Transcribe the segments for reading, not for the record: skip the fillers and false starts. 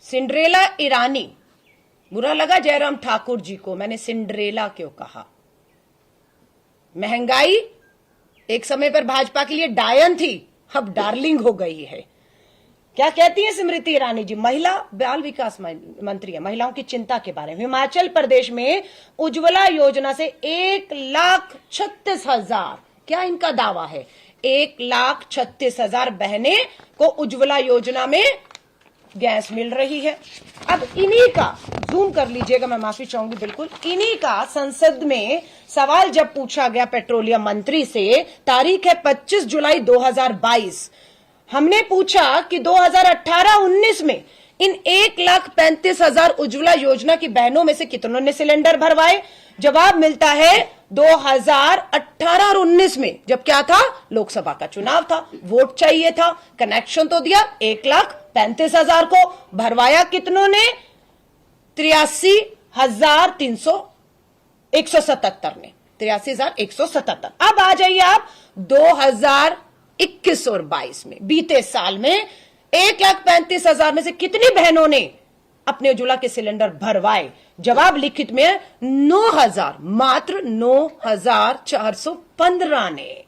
Cinderella ईरानी, बुरा लगा जयराम ठाकुर जी को, मैंने सिंड्रेला क्यों कहा। महंगाई एक समय पर भाजपा के लिए डायन थी, अब डार्लिंग हो गई है। क्या कहती है स्मृति ईरानी जी, महिला बाल विकास मंत्री है, महिलाओं की चिंता के बारे में। हिमाचल प्रदेश में उज्ज्वला योजना से 1,36,000, क्या इनका दावा है, 1,36,000 बहनें को उज्ज्वला योजना में गैस मिल रही है। अब इन्हीं का, जूम कर लीजिएगा, मैं माफी चाहूंगी, बिल्कुल इन्हीं का संसद में सवाल जब पूछा गया पेट्रोलियम मंत्री से, तारीख है 25 जुलाई 2022, हमने पूछा कि 2018-19 में इन 1,35,000 उज्ज्वला योजना की बहनों में से कितनों ने सिलेंडर भरवाए। जवाब मिलता है 2018 और 19 में, जब क्या था, लोकसभा का चुनाव था, वोट चाहिए था, कनेक्शन तो दिया, 1,35,000 को भरवाया कितनों ने, 83,177 ने, 83,177। अब आ जाइए आप 2021 और 22 में, बीते साल में 1,35,000 में से कितनी बहनों ने अपने उज्ज्वला के सिलेंडर भरवाए। जवाब लिखित में 9,000, मात्र 9,415 ने।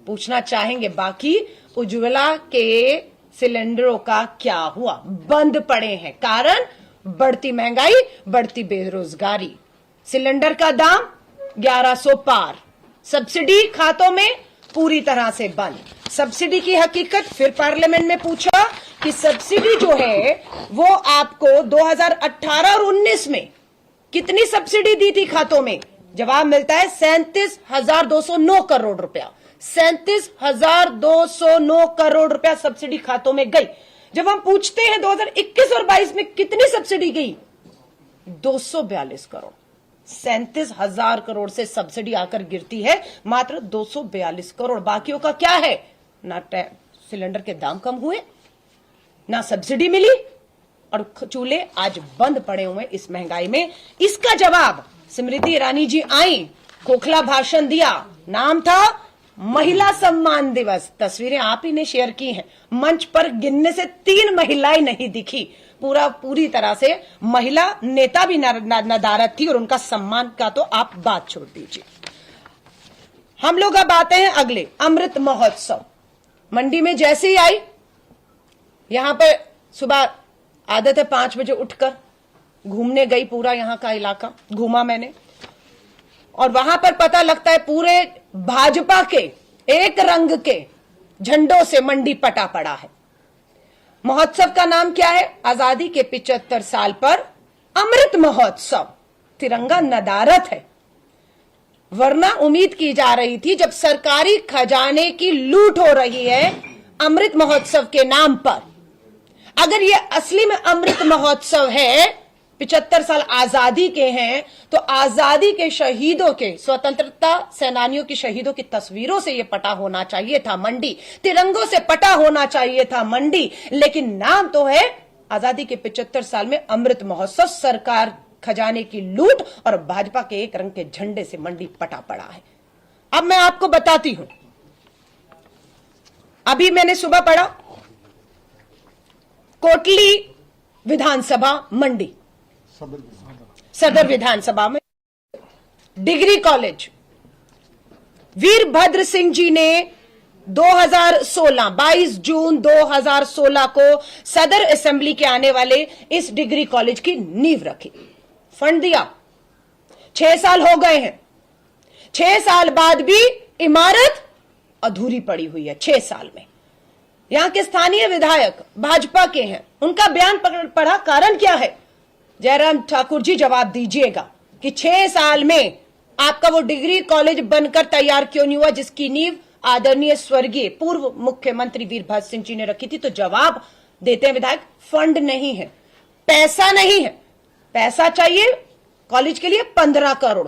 पूछना चाहेंगे बाकी उज्ज्वला के सिलेंडरों का क्या हुआ, बंद पड़े हैं। कारण बढ़ती महंगाई, बढ़ती बेरोजगारी, सिलेंडर का दाम 1100 पार, सब्सिडी खातों में पूरी तरह से बंद। सब्सिडी की हकीकत फिर पार्लियामेंट में पूछा कि सब्सिडी जो है वो आपको 2018 और 19 में कितनी सब्सिडी दी थी खातों में। जवाब मिलता है 37,209 करोड़ रुपया, 37,209 करोड़ रुपया सब्सिडी खातों में गई। जब हम पूछते हैं 2021 और 22 में कितनी सब्सिडी गई, 242 करोड़, 37,000 करोड़ से सब्सिडी आकर गिरती है मात्र 242 करोड़। बाकियों का क्या है, ना सिलेंडर के दाम कम हुए, ना सब्सिडी मिली, और चूल्हे आज बंद पड़े हुए इस महंगाई में। इसका जवाब स्मृति ईरानी जी आई, खोखला भाषण दिया, नाम था महिला सम्मान दिवस। तस्वीरें आप ही ने शेयर की हैं, मंच पर गिनने से 3 महिलाएं नहीं दिखी, पूरी तरह से महिला नेता भी नदारद थी, और उनका सम्मान का तो आप बात छोड़ दीजिए। हम लोग अब आते हैं अगले, अमृत महोत्सव। मंडी में जैसे ही आई, यहां पे सुबह आदत है 5 बजे उठकर घूमने गई, पूरा यहां का इलाका घूमा मैंने, और वहां पर पता लगता है पूरे भाजपा के एक रंग के झंडों से मंडी पटा पड़ा है। महोत्सव का नाम क्या है, आजादी के 75 साल पर अमृत महोत्सव। तिरंगा नदारत है, वरना उम्मीद की जा रही थी जब सरकारी खजाने की लूट हो रही है अमृत महोत्सव के नाम पर, अगर ये असली में अमृत महोत्सव है, 75 साल आजादी के हैं, तो आजादी के शहीदों के, स्वतंत्रता सेनानियों की शहीदों की तस्वीरों से ये पटा होना चाहिए था मंडी, तिरंगों से पटा होना चाहिए था मंडी, लेकिन नाम तो है आजादी के 75 साल में अमृत महोत्सव। सरकार खजाने की लूट और भाजपा के एक रंग के झंडे से मंडी पटा पड़ा है। अब मैं आपको बताती हूं, अभी मैंने सुबह पढ़ा, कोटली विधानसभा मंडी, सदर विधानसभा में डिग्री कॉलेज, वीरभद्र सिंह जी ने 22 जून 2016 को सदर असेंबली के आने वाले इस डिग्री कॉलेज की नींव रखी, फंड दिया। 6 साल हो गए हैं, 6 साल बाद भी इमारत अधूरी पड़ी हुई है। 6 साल में यहां के स्थानीय विधायक भाजपा के हैं, उनका बयान पढ़ा, कारण क्या है, जयराम ठाकुर जी जवाब दीजिएगा कि 6 साल में आपका वो डिग्री कॉलेज बनकर तैयार क्यों नहीं हुआ जिसकी नींव आदरणीय स्वर्गीय पूर्व मुख्यमंत्री वीरभद्र सिंह जी ने रखी थी। तो जवाब देते हैं विधायक, फंड नहीं है, पैसा नहीं है, पैसा चाहिए कॉलेज के लिए 15 करोड़,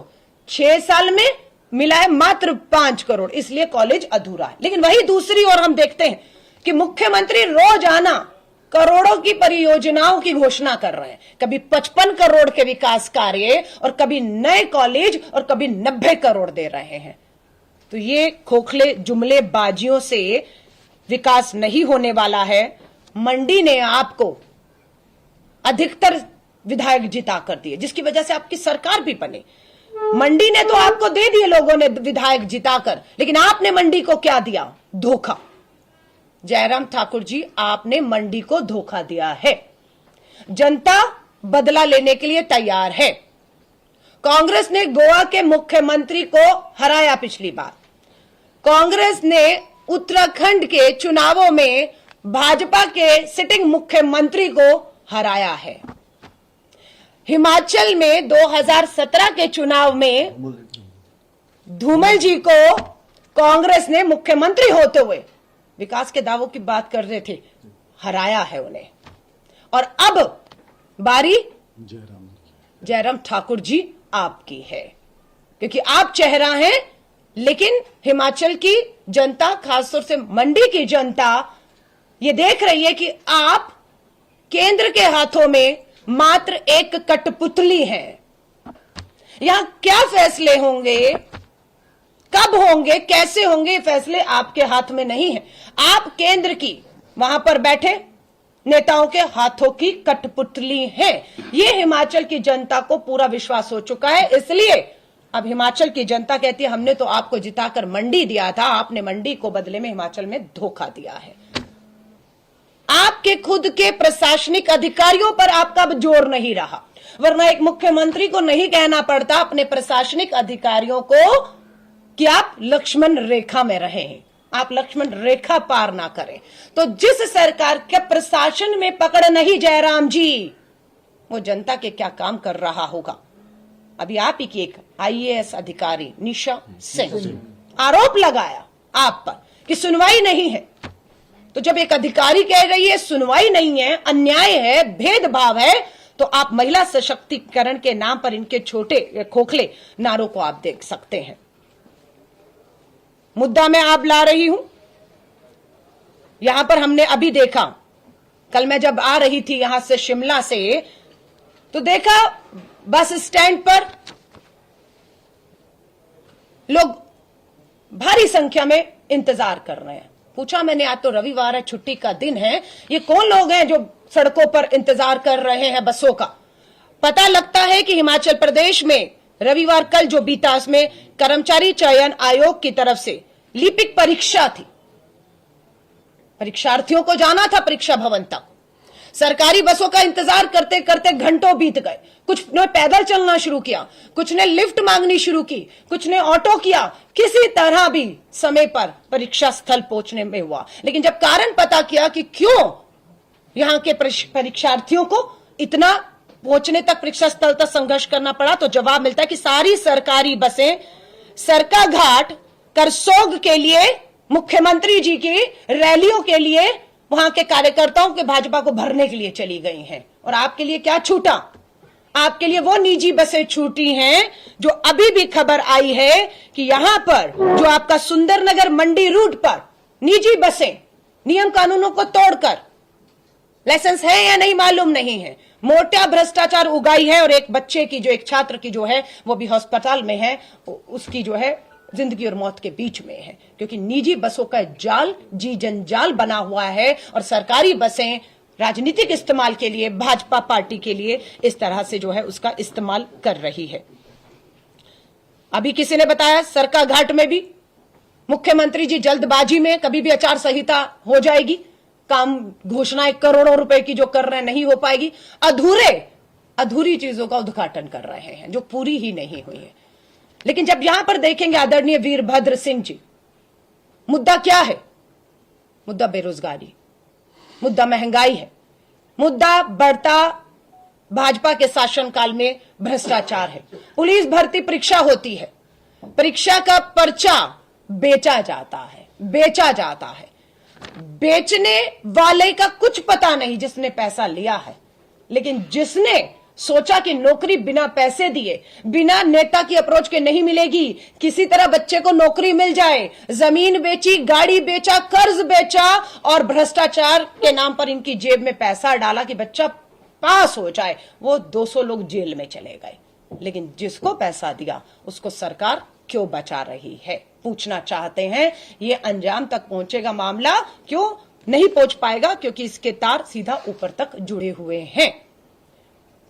6 साल में मिला है मात्र 5 करोड़, इसलिए कॉलेज अधूरा है। लेकिन वही दूसरी ओर हम देखते हैं कि मुख्यमंत्री रोजाना करोड़ों की परियोजनाओं की घोषणा कर रहे हैं, कभी 55 करोड़ के विकास कार्य और कभी नए कॉलेज और कभी 90 करोड़ दे रहे हैं। तो ये खोखले जुमलेबाजियों से विकास नहीं होने वाला है। मंडी ने आपको अधिकतर विधायक जिता कर दिए, जिसकी वजह से आपकी सरकार भी बनी। मंडी ने तो आपको दे दिए लोगों ने विधायक जिताकर, लेकिन आपने मंडी को क्या दिया? धोखा। जयराम ठाकुर जी, आपने मंडी को धोखा दिया है। जनता बदला लेने के लिए तैयार है। कांग्रेस ने गोवा के मुख्यमंत्री को हराया पिछली बार। कांग्रेस ने उत्तराखंड के चुनावों में भाजपा के सिटिंग मुख्यमंत्री को हराया है। हिमाचल में 2017 के चुनाव में धूमल जी को कांग्रेस ने मुख्यमंत्री होते हुए विकास के दावों की बात कर रहे थे, हराया है उन्हें। और अब बारी जयराम ठाकुर जी आपकी है, क्योंकि आप चेहरा हैं, लेकिन हिमाचल की जनता, खासतौर से मंडी की जनता ये देख रही है कि आप केंद्र के हाथों में मात्र एक कठपुतली हैं। यहां क्या फैसले होंगे, कब होंगे, कैसे होंगे, ये फैसले आपके हाथ में नहीं है। आप केंद्र की वहां पर बैठे नेताओं के हाथों की कठपुतली हैं। ये हिमाचल की जनता को पूरा विश्वास हो चुका है। इसलिए अब हिमाचल की जनता कहती है, हमने तो आपको जिताकर मंडी दिया था, आपने मंडी को बदले में हिमाचल में धोखा दिया है। आपके खुद के प्रशासनिक अधिकारियों पर आपका अब जोर नहीं रहा, वरना एक मुख्यमंत्री को नहीं कहना पड़ता अपने प्रशासनिक अधिकारियों को कि आप लक्ष्मण रेखा में रहें, आप लक्ष्मण रेखा पार ना करें। तो जिस सरकार के प्रशासन में पकड़ नहीं जयराम जी, वो जनता के क्या काम कर रहा होगा। अभी आप ही की एक IAS अधिकारी निशा सिंह आरोप लगाया आप पर कि सुनवाई नहीं है। तो जब एक अधिकारी कह रही है सुनवाई नहीं है, अन्याय है, भेदभाव है, तो आप महिला सशक्तिकरण के नाम पर इनके छोटे खोखले नारों को आप देख सकते हैं। मुद्दा मैं आप ला रही हूं, यहां पर हमने अभी देखा, कल मैं जब आ रही थी यहां से शिमला से, तो देखा बस स्टैंड पर लोग भारी संख्या में इंतजार कर रहे हैं। पूछा मैंने, आज तो रविवार है, छुट्टी का दिन है, ये कौन लोग हैं जो सड़कों पर इंतजार कर रहे हैं बसों का। पता लगता है कि हिमाचल प्रदेश में रविवार कल जो बीता, उसमें कर्मचारी चयन आयोग की तरफ से लिपिक परीक्षा थी। परीक्षार्थियों को जाना था परीक्षा भवन तक। सरकारी बसों का इंतजार करते करते घंटों बीत गए। कुछ ने पैदल चलना शुरू किया, कुछ ने लिफ्ट मांगनी शुरू की, कुछ ने ऑटो किया, किसी तरह भी समय पर परीक्षा स्थल पहुंचने में हुआ। लेकिन जब कारण पता किया कि क्यों यहां के परीक्षार्थियों को इतना पहुंचने तक, परीक्षा स्थल तक संघर्ष करना पड़ा, तो जवाब मिलता है कि सारी सरकारी बसें सरकाघाट करसोग के लिए, मुख्यमंत्री जी की रैलियों के लिए, वहां के कार्यकर्ताओं के भाजपा को भरने के लिए चली गई हैं। और आपके लिए क्या छूटा? आपके लिए वो निजी बसें छूटी हैं जो अभी भी खबर आई है कि यहां पर जो आपका सुंदरनगर मंडी रूट पर निजी बसें नियम कानूनों को तोड़कर, लाइसेंस है या नहीं मालूम नहीं है, मोटा भ्रष्टाचार उगाई है। और एक बच्चे की, जो एक छात्र की जो है वो भी अस्पताल में है, उसकी जो है जिंदगी और मौत के बीच में है, क्योंकि निजी बसों का जाल जी जंजाल बना हुआ है और सरकारी बसें राजनीतिक इस्तेमाल के लिए, भाजपा पार्टी के लिए इस तरह से जो है उसका इस्तेमाल कर रही है। अभी किसी ने बताया सरकाघाट में भी मुख्यमंत्री जी जल्दबाजी में कभी भी आचार संहिता हो जाएगी, काम घोषणाएं करोड़ों रुपए की जो कर रहे हैं नहीं हो पाएगी, अधूरी चीजों का उद्घाटन कर रहे हैं जो पूरी ही नहीं हुई है। लेकिन जब यहां पर देखेंगे आदरणीय वीरभद्र सिंह जी, मुद्दा क्या है? मुद्दा बेरोजगारी, मुद्दा महंगाई है, मुद्दा बढ़ता भाजपा के शासनकाल में भ्रष्टाचार है। पुलिस भर्ती परीक्षा होती है, परीक्षा का पर्चा बेचा जाता है, बेचने वाले का कुछ पता नहीं जिसने पैसा लिया है, लेकिन जिसने सोचा कि नौकरी बिना पैसे दिए, बिना नेता की अप्रोच के नहीं मिलेगी, किसी तरह बच्चे को नौकरी मिल जाए, जमीन बेची, गाड़ी बेचा, कर्ज बेचा और भ्रष्टाचार के नाम पर इनकी जेब में पैसा डाला कि बच्चा पास हो जाए, वो 200 लोग जेल में चले गए। लेकिन जिसको पैसा दिया उसको सरकार क्यों बचा रही है, पूछना चाहते हैं। ये अंजाम तक पहुंचेगा मामला, क्यों नहीं पहुंच पाएगा? क्योंकि इसके तार सीधा ऊपर तक जुड़े हुए हैं।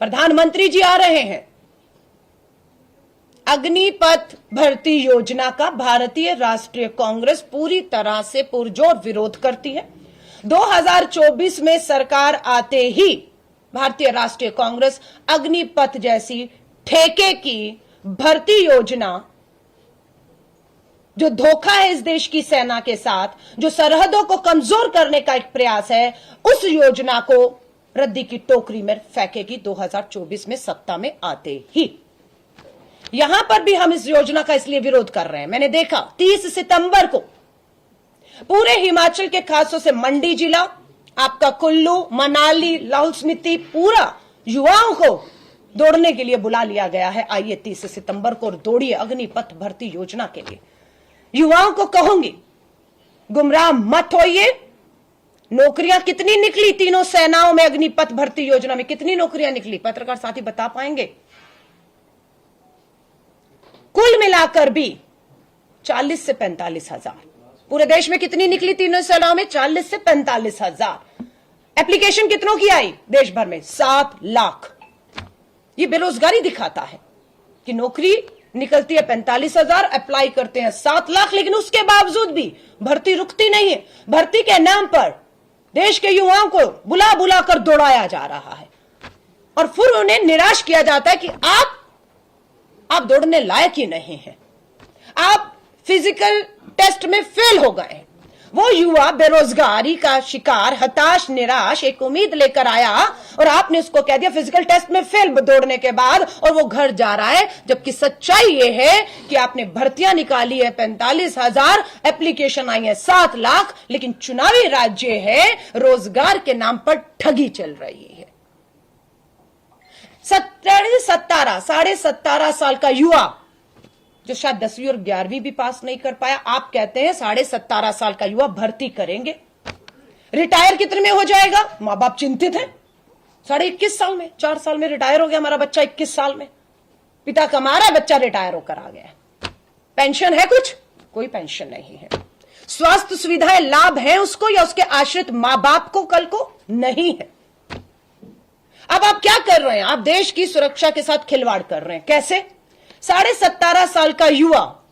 प्रधानमंत्री जी आ रहे हैं। अग्निपथ भर्ती योजना का भारतीय राष्ट्रीय कांग्रेस पूरी तरह से पुरजोर विरोध करती है। 2024 में सरकार आते ही भारतीय राष्ट्रीय कांग्रेस अग्निपथ जैसी ठेके की भर्ती योजना, जो धोखा है इस देश की सेना के साथ, जो सरहदों को कमजोर करने का एक प्रयास है, उस योजना को रद्दी की टोकरी में फेंकेगी 2024 में सत्ता में आते ही। यहां पर भी हम इस योजना का इसलिए विरोध कर रहे हैं। मैंने देखा 30 सितंबर को पूरे हिमाचल के खासतौर से मंडी जिला, आपका कुल्लू, मनाली, लाहौल स्पीति, पूरा युवाओं को दौड़ने के लिए बुला लिया गया है। आइए 30 सितंबर को दौड़िए अग्निपथ भर्ती योजना के लिए। युवाओं को कहूंगी, गुमराह मत होइए। नौकरियां कितनी निकली तीनों सेनाओं में, अग्निपथ भर्ती योजना में कितनी नौकरियां निकली? पत्रकार साथी बता पाएंगे? कुल मिलाकर भी 40 से 45 हजार। पूरे देश में कितनी निकली तीनों सेनाओं में? 40 से 45 हजार। एप्लीकेशन कितनों की आई देश भर में? 7 लाख। ये बेरोजगारी दिखाता है कि नौकरी निकलती है 45 हजार, अप्लाई करते हैं 7 लाख, लेकिन उसके बावजूद भी भर्ती रुकती नहीं है। भर्ती के नाम पर देश के युवाओं को बुला बुला कर दौड़ाया जा रहा है और फिर उन्हें निराश किया जाता है कि आप दौड़ने लायक ही नहीं है, आप फिजिकल टेस्ट में फेल हो गए। वो युवा बेरोजगारी का शिकार, हताश, निराश, एक उम्मीद लेकर आया और आपने उसको कह दिया फिजिकल टेस्ट में फेल दौड़ने के बाद, और वो घर जा रहा है। जबकि सच्चाई ये है कि आपने भर्तियां निकाली है 45 हजार, एप्लीकेशन आई है 7 लाख, लेकिन चुनावी राज्य है, रोजगार के नाम पर ठगी चल रही है। 17.5 साल का युवा जो शायद 10वीं और 11वीं भी पास नहीं कर पाया, आप कहते हैं 17.5 साल का युवा भर्ती करेंगे। रिटायर कितने में हो जाएगा? मां बाप चिंतित हैं। 21.5 साल में, 4 साल में रिटायर हो गया हमारा बच्चा, 21 साल में पिता कमा रहा है, बच्चा रिटायर होकर आ गया। पेंशन है कुछ? कोई पेंशन नहीं है। स्वास्थ्य सुविधाएं, लाभ है उसको या उसके आश्रित मां बाप को कल को? नहीं है। अब आप क्या कर रहे हैं? आप देश की सुरक्षा के साथ खिलवाड़ कर रहे हैं। कैसे? 17.5 साल का युवा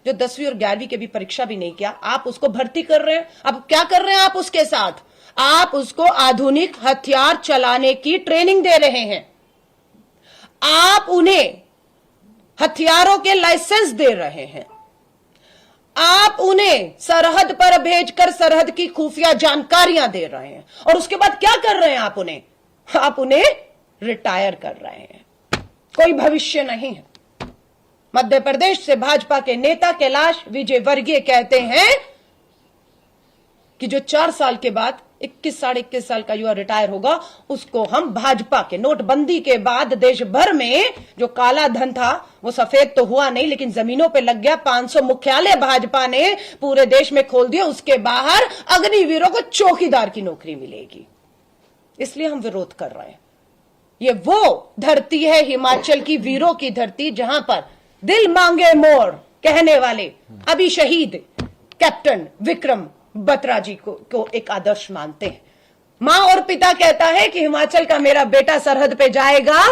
जो 10वीं और 11वीं के भी परीक्षा भी नहीं किया, आप उसको भर्ती कर रहे हैं। अब क्या कर रहे हैं आप उसके साथ? आप उसको आधुनिक हथियार चलाने की ट्रेनिंग दे रहे हैं। आप उन्हें हथियारों के लाइसेंस दे रहे हैं। आप उन्हें सरहद पर भेजकर सरहद की खुफिया जानकारियां दे रहे हैं। और उसके बाद क्या कर रहे हैं आप उन्हें रिटायर कर रहे हैं। कोई भविष्य नहीं है। मध्य प्रदेश से भाजपा के नेता कैलाश विजयवर्गीय कहते हैं कि जो 4 साल के बाद 21 साढ़े 21 साल का युवा रिटायर होगा, उसको हम भाजपा के नोटबंदी के बाद देश भर में जो काला धन था वो सफेद तो हुआ नहीं, लेकिन जमीनों पे लग गया। 500 मुख्यालय भाजपा ने पूरे देश में खोल दिए। उसके बाहर अग्निवीरों को चौकीदार की नौकरी मिलेगी। इसलिए हम विरोध कर रहे हैं। ये वो धरती है, हिमाचल की वीरों की धरती, जहां पर दिल मांगे मोर कहने वाले अभी शहीद कैप्टन विक्रम बत्रा जी को एक आदर्श मानते हैं। मां और पिता कहता है कि हिमाचल का मेरा बेटा सरहद पे जाएगा,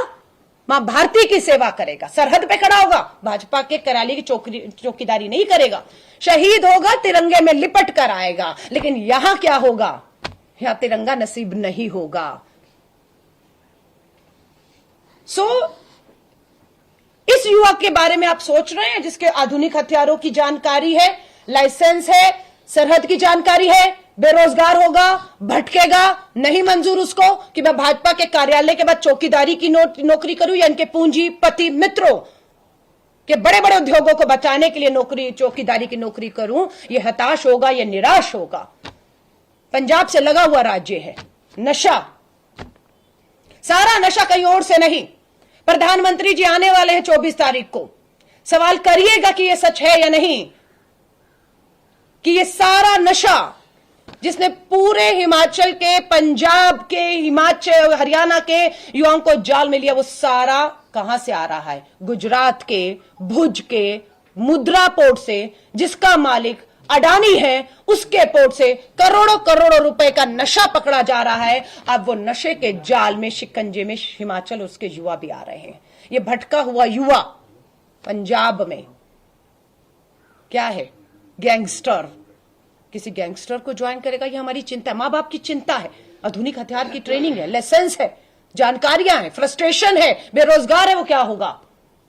मां भारती की सेवा करेगा, सरहद पे खड़ा होगा, भाजपा के कराली की चौकीदारी नहीं करेगा, शहीद होगा, तिरंगे में लिपट कर आएगा। लेकिन यहां क्या होगा? यहां तिरंगा नसीब नहीं होगा। इस युवा के बारे में आप सोच रहे हैं जिसके आधुनिक हथियारों की जानकारी है, लाइसेंस है, सरहद की जानकारी है, बेरोजगार होगा, भटकेगा, नहीं मंजूर उसको कि मैं भाजपा के कार्यालय के बाद चौकीदारी की नौकरी करूं या इनके पूंजीपति मित्रों के बड़े बड़े उद्योगों को बचाने के लिए चौकीदारी की नौकरी करूं। यह हताश होगा, यह निराश होगा। पंजाब से लगा हुआ राज्य है, नशा, सारा नशा कहीं और से नहीं। प्रधानमंत्री जी आने वाले हैं 24 तारीख को। सवाल करिएगा कि यह सच है या नहीं कि यह सारा नशा जिसने पूरे हिमाचल के, पंजाब के, हिमाचल, हरियाणा के युवाओं को जाल में लिया, वो सारा कहां से आ रहा है? गुजरात के भुज के मुद्रा पोर्ट से, जिसका मालिक अडानी है, उसके पोर्ट से करोड़ों करोड़ों रुपए का नशा पकड़ा जा रहा है। अब वो नशे के जाल में, शिकंजे में हिमाचल उसके युवा भी आ रहे हैं। ये भटका हुआ युवा पंजाब में क्या है, गैंगस्टर, किसी गैंगस्टर को ज्वाइन करेगा, ये हमारी चिंता है, मां बाप की चिंता है। आधुनिक हथियार की ट्रेनिंग है, लाइसेंस है, जानकारियां हैं, फ्रस्ट्रेशन है, बेरोजगार है, वो क्या होगा?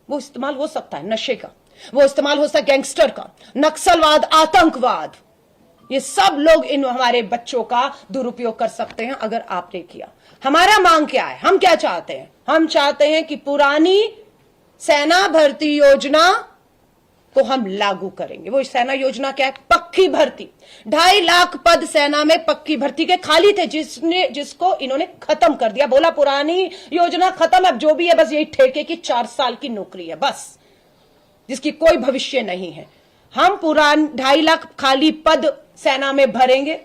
वो इस्तेमाल हो सकता है नशे का, वो इस्तेमाल हो सकता है गैंगस्टर का, नक्सलवाद, आतंकवाद, ये सब लोग इन हमारे बच्चों का दुरुपयोग कर सकते हैं अगर आपने किया। हमारा मांग क्या है, हम क्या चाहते हैं? हम चाहते हैं कि पुरानी सेना भर्ती योजना को हम लागू करेंगे। वो सेना योजना क्या है? पक्की भर्ती। 2.5 लाख पद सेना में पक्की भर्ती के खाली थे, जिसको इन्होंने खत्म कर दिया। बोला पुरानी योजना खत्म, अब जो भी है बस यही ठेके की 4 साल की नौकरी है बस, जिसकी कोई भविष्य नहीं है। हम पुरान 2.5 लाख खाली पद सेना में भरेंगे।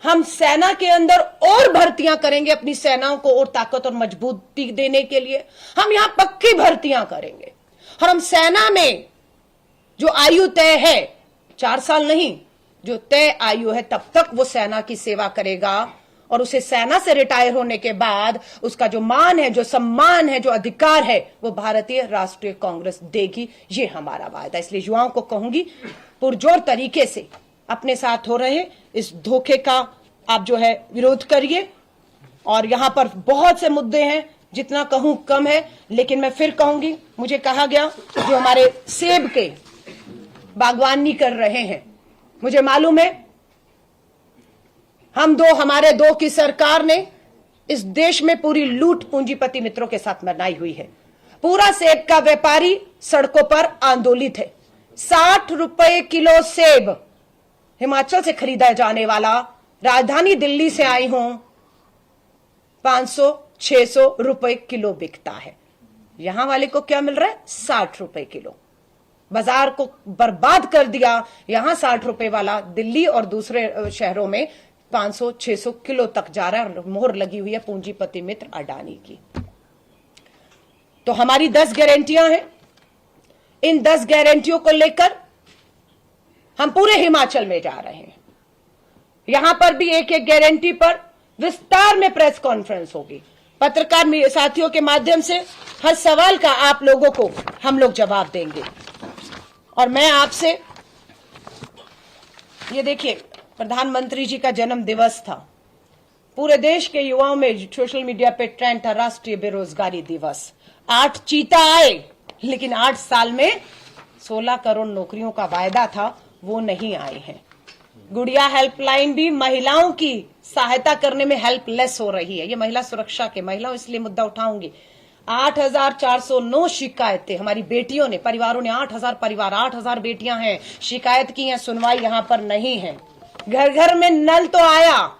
हम सेना के अंदर और भर्तियां करेंगे, अपनी सेनाओं को और ताकत और मजबूती देने के लिए हम यहां पक्की भर्तियां करेंगे। और हम सेना में जो आयु तय है, 4 साल नहीं, जो तय आयु है तब तक वो सेना की सेवा करेगा, और उसे सेना से रिटायर होने के बाद उसका जो मान है, जो सम्मान है, जो अधिकार है, वो भारतीय राष्ट्रीय कांग्रेस देगी। ये हमारा वायदा। इसलिए युवाओं को कहूंगी, पुरजोर तरीके से अपने साथ हो रहे इस धोखे का आप जो है विरोध करिए। और यहां पर बहुत से मुद्दे हैं, जितना कहूं कम है, लेकिन मैं फिर कहूंगी, मुझे कहा गया जो हमारे सेब के बागवानी कर रहे हैं, मुझे मालूम है हमारे दो की सरकार ने इस देश में पूरी लूट पूंजीपति मित्रों के साथ मनाई हुई है। पूरा सेब का व्यापारी सड़कों पर आंदोलित है। 60 रुपए किलो सेब हिमाचल से खरीदा जाने वाला राजधानी दिल्ली से आई हूं 500-600 रुपए किलो बिकता है। यहां वाले को क्या मिल रहा है? 60 रुपए किलो। बाजार को बर्बाद कर दिया। यहां 60 रुपए वाला दिल्ली और दूसरे शहरों में 500-600 किलो तक जा रहा है, और मोहर लगी हुई है पूंजीपति मित्र अडानी की। तो हमारी 10 गारंटियां हैं। इन 10 गारंटियों को लेकर हम पूरे हिमाचल में जा रहे हैं। यहां पर भी एक एक गारंटी पर विस्तार में प्रेस कॉन्फ्रेंस होगी। पत्रकार साथियों के माध्यम से हर सवाल का आप लोगों को हम लोग जवाब देंगे। और मैं आपसे, ये देखिए, प्रधानमंत्री जी का जन्म दिवस था, पूरे देश के युवाओं में सोशल मीडिया पे ट्रेंड था राष्ट्रीय बेरोजगारी दिवस। 8 चीता आए, लेकिन 8 साल में 16 करोड़ नौकरियों का वायदा था, वो नहीं आए हैं। गुड़िया हेल्पलाइन भी महिलाओं की सहायता करने में हेल्पलेस हो रही है। ये महिला सुरक्षा के, महिलाओं इसलिए मुद्दा उठाऊंगी। 8,409 शिकायतें हमारी बेटियों ने, परिवारों ने, 8,000 परिवार, 8,000 बेटियां हैं, शिकायत की है, सुनवाई यहां पर नहीं है। घर घर में नल तो आया।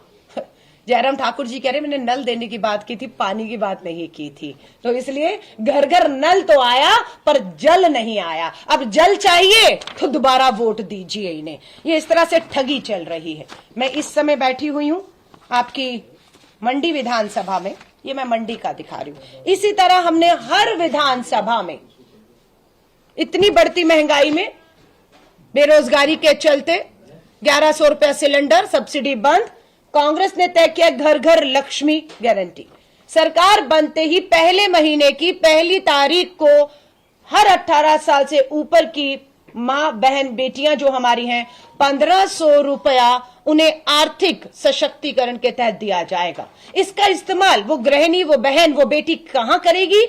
जयराम ठाकुर जी कह रहे मैंने नल देने की बात की थी, पानी की बात नहीं की थी। तो इसलिए घर घर नल तो आया, पर जल नहीं आया। अब जल चाहिए तो दोबारा वोट दीजिए इन्हें। ये इस तरह से ठगी चल रही है। मैं इस समय बैठी हुई हूं आपकी मंडी विधानसभा में, ये मैं मंडी का दिखा रही हूं। इसी तरह हमने हर विधानसभा में इतनी बढ़ती महंगाई में, बेरोजगारी के चलते 1100 रुपया सिलेंडर, सब्सिडी बंद, कांग्रेस ने तय किया घर घर लक्ष्मी गारंटी। सरकार बनते ही पहले महीने की पहली तारीख को हर 18 साल से ऊपर की मां, बहन, बेटियां जो हमारी हैं, 1500 रुपया उन्हें आर्थिक सशक्तिकरण के तहत दिया जाएगा। इसका इस्तेमाल वो गृहिणी, वो बहन, वो बेटी कहां करेगी,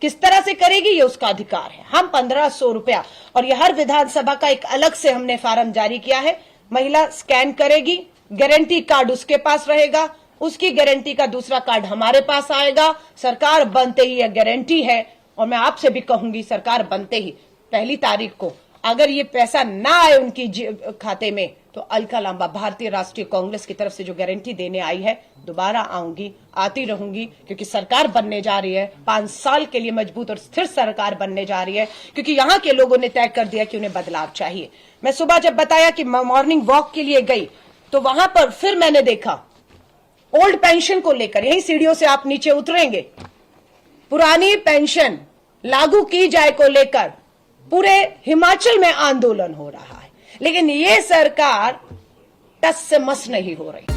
किस तरह से करेगी, ये उसका अधिकार है। हम 1500 रुपया, और ये हर विधानसभा का एक अलग से हमने फार्म जारी किया है। महिला स्कैन करेगी, गारंटी कार्ड उसके पास रहेगा, उसकी गारंटी का दूसरा कार्ड हमारे पास आएगा। सरकार बनते ही यह गारंटी है। और मैं आपसे भी कहूंगी, सरकार बनते ही पहली तारीख को अगर ये पैसा ना आए उनकी खाते में, तो अलका लांबा भारतीय राष्ट्रीय कांग्रेस की तरफ से जो गारंटी देने आई है, दोबारा आऊंगी, आती रहूंगी, क्योंकि सरकार बनने जा रही है। 5 साल के लिए मजबूत और स्थिर सरकार बनने जा रही है, क्योंकि यहां के लोगों ने तय कर दिया कि उन्हें बदलाव चाहिए। मैं सुबह जब बताया कि मॉर्निंग वॉक के लिए गई, तो वहां पर फिर मैंने देखा ओल्ड पेंशन को लेकर, यही सीढ़ियों से आप नीचे उतरेंगे, पुरानी पेंशन लागू की जाए को लेकर पूरे हिमाचल में आंदोलन हो रहा है। लेकिन ये सरकार टस से मस नहीं हो रही।